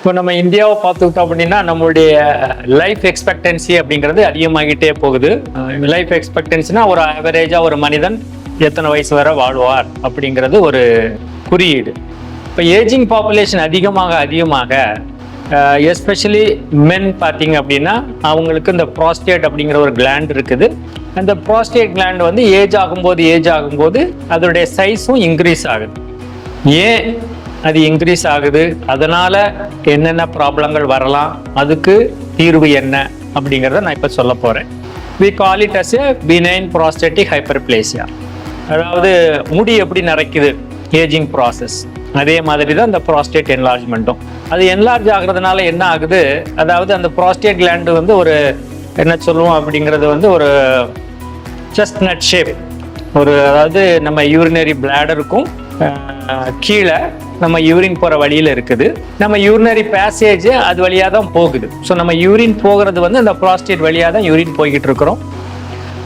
இப்போ நம்ம இந்தியாவை பார்த்துக்கிட்டோம் அப்படின்னா நம்மளுடைய லைஃப் எக்ஸ்பெக்டன்சி அப்படிங்கிறது அதிகமாகிட்டே போகுது. லைஃப் எக்ஸ்பெக்டன்சினா ஒரு ஆவரேஜாக ஒரு மனிதன் எத்தனை வயசு வரை வாழ்வார் அப்படிங்கிறது ஒரு குறியீடு. இப்போ ஏஜிங் பாப்புலேஷன் அதிகமாக எஸ்பெஷலி மென் பார்த்தீங்க அப்படின்னா அவங்களுக்கு இந்த ப்ராஸ்டேட் அப்படிங்கிற ஒரு கிளாண்ட் இருக்குது. அந்த ப்ராஸ்டேட் கிளாண்ட் வந்து ஏஜ் ஆகும்போது அதோடைய சைஸும் இன்க்ரீஸ் ஆகுது. ஏன் அது இன்க்ரீஸ் ஆகுது, அதனால என்னென்ன ப்ராப்ளங்கள் வரலாம், அதுக்கு தீர்வு என்ன அப்படிங்கிறத நான் இப்போ சொல்ல போகிறேன். we call it as a benign prostatic hyperplasia. அதாவது முடி எப்படி நரைக்குது ஏஜிங் ப்ராசஸ், அதே மாதிரி தான் இந்த ப்ராஸ்டேட் என்லார்ஜ்மெண்ட்டும். அது என்லார்ஜ் ஆகுறதுனால என்ன ஆகுது, அதாவது அந்த ப்ராஸ்டேட் கிளாண்டு வந்து ஒரு என்ன சொல்லுவோம் அப்படிங்கிறது வந்து ஒரு செஸ்ட்நட் ஷேப், ஒரு அதாவது நம்ம யூரினரி பிளாடருக்கும் கீழே நம்ம யூரின் போகிற வழியில் இருக்குது. நம்ம யூரினரி பேசேஜ் அது வழியாக தான் போகுது. ஸோ நம்ம யூரின் போகிறது வந்து அந்த ப்ராஸ்டேட் வழியாக தான் யூரின் போய்கிட்டு இருக்கிறோம்.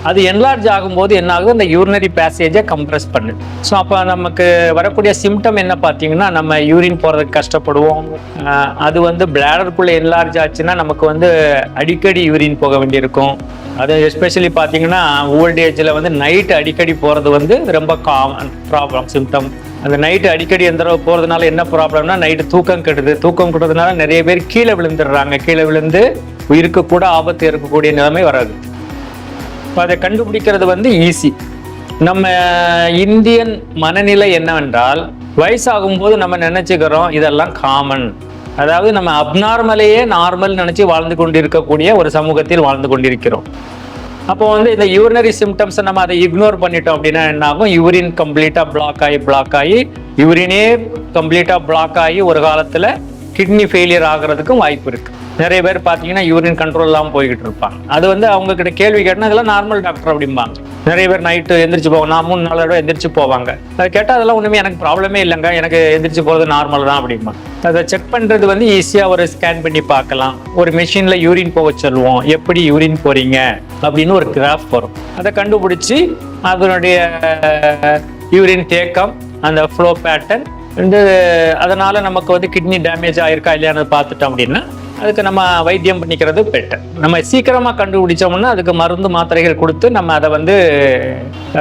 அது என்லார்ஜ் ஆகும்போது என்ன ஆகுது, அந்த யூரினரி பேசேஜை கம்ப்ரெஸ் பண்ணுது. ஸோ அப்போ நமக்கு வரக்கூடிய சிம்டம் என்ன பார்த்தீங்கன்னா, நம்ம யூரின் போகிறதுக்கு கஷ்டப்படுவோம். அது வந்து பிளாடருக்குள்ளே என்லார்ஜ் ஆச்சுன்னா நமக்கு வந்து அடிக்கடி யூரின் போக வேண்டியிருக்கும். அது எஸ்பெஷலி பார்த்தீங்கன்னா ஓல்ட் ஏஜில் வந்து நைட்டு அடிக்கடி போகிறது வந்து ரொம்ப காமன் ப்ராப்ளம் சிம்டம். அந்த நைட்டு அடிக்கடி எந்த தடவை போகிறதுனால என்ன ப்ராப்ளம்னா, நைட்டு தூக்கம் கெடுறதுனால நிறைய பேர் கீழே விழுந்துடுறாங்க. கீழே விழுந்து உயிருக்கு கூட ஆபத்து இருக்கக்கூடிய நிலைமை வராது. இப்போ அதை கண்டுபிடிக்கிறது வந்து ஈஸி. நம்ம இந்தியன் மனநிலை என்னவென்றால், வயசாகும்போது நம்ம நினச்சிக்கிறோம் இதெல்லாம் காமன், அதாவது நம்ம அப்நார்மலையே நார்மல் நினச்சி வாழ்ந்து கொண்டிருக்கக்கூடிய ஒரு சமூகத்தில் வாழ்ந்து கொண்டிருக்கிறோம். அப்போ வந்து இந்த யூரினரி சிம்டம்ஸை நம்ம அதை இக்னோர் பண்ணிட்டோம் அப்படின்னா என்ன ஆகும், யூரின் கம்ப்ளீட்டாக பிளாக் ஆகி யூரினே கம்ப்ளீட்டாக பிளாக் ஆகி ஒரு காலத்தில் கிட்னி ஃபெயிலியர் ஆகிறதுக்கும் வாய்ப்பு இருக்குது. நிறைய பேர் பார்த்தீங்கன்னா யூரின் கண்ட்ரோல் இல்லாமல் போய்கிட்டு இருப்பாங்க. அது வந்து அவங்க கிட்ட கேள்வி கேட்டால் இதெல்லாம் நார்மல் டாக்டர் அப்படிம்பாங்க. நிறைய பேர் நைட்டு எந்திரிச்சு போவாங்க, நான் 3 நாளோட எந்திரிச்சு போவாங்க. அதை கேட்டால் அதெல்லாம் ஒன்றுமே எனக்கு ப்ராப்ளமே இல்லைங்க, எனக்கு எந்திரிச்சு போகிறது நார்மல் தான் அப்படிம்பாங்க. அதை செக் பண்ணுறது வந்து ஈஸியாக ஒரு ஸ்கேன் பண்ணி பார்க்கலாம். ஒரு மிஷினில் யூரின் போக சொல்லுவோம், எப்படி யூரின் போகிறீங்க அப்படின்னு ஒரு கிராஃப் வரும். அதை கண்டுபிடிச்சி அதனுடைய யூரின் தேக்கம், அந்த ஃப்ளோ பேட்டர்ன் வந்து அதனால் நமக்கு வந்து கிட்னி டேமேஜ் ஆகிருக்கா இல்லையான்னு பார்த்துட்டோம் அப்படின்னா அதுக்கு நம்ம வைத்தியம் பண்ணிக்கிறது பெட்டர். நம்ம சீக்கிரமாக கண்டுபிடிச்சோம்னா அதுக்கு மருந்து மாத்திரைகள் கொடுத்து நம்ம அதை வந்து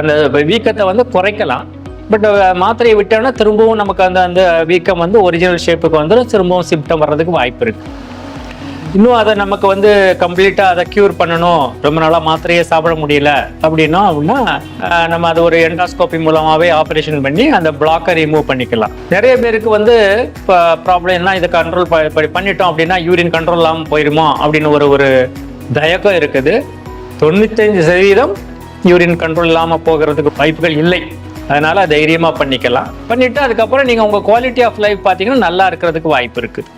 அந்த வீக்கத்தை வந்து குறைக்கலாம். பட் மாத்திரையை விட்டோம்னா திரும்பவும் நமக்கு அந்த வீக்கம் வந்து ஒரிஜினல் ஷேப்புக்கு வந்துடும், திரும்பவும் சிம்டம் வர்றதுக்கு வாய்ப்பு இருக்குது. இன்னும் அதை நமக்கு வந்து கம்ப்ளீட்டாக அதை க்யூர் பண்ணணும், ரொம்ப நாளாக மாத்திரையே சாப்பிட முடியல அப்படின்னா நம்ம அது ஒரு என்டாஸ்கோபி மூலமாகவே ஆப்ரேஷன் பண்ணி அந்த பிளாக்கை ரிமூவ் பண்ணிக்கலாம். நிறைய பேருக்கு வந்து இப்போ ப்ராப்ளம்னா இதை கண்ட்ரோல் பண்ணிட்டோம் அப்படின்னா யூரின் கண்ட்ரோல் இல்லாமல் போயிடுமோ அப்படின்னு ஒரு தயக்கம் இருக்குது. 95% யூரின் கண்ட்ரோல் இல்லாமல் போகிறதுக்கு வாய்ப்புகள் இல்லை. அதனால தைரியமாக பண்ணிக்கலாம். பண்ணிவிட்டு அதுக்கப்புறம் நீங்கள் உங்கள் குவாலிட்டி ஆஃப் லைஃப் பார்த்தீங்கன்னா நல்லா இருக்கிறதுக்கு வாய்ப்பு இருக்குது.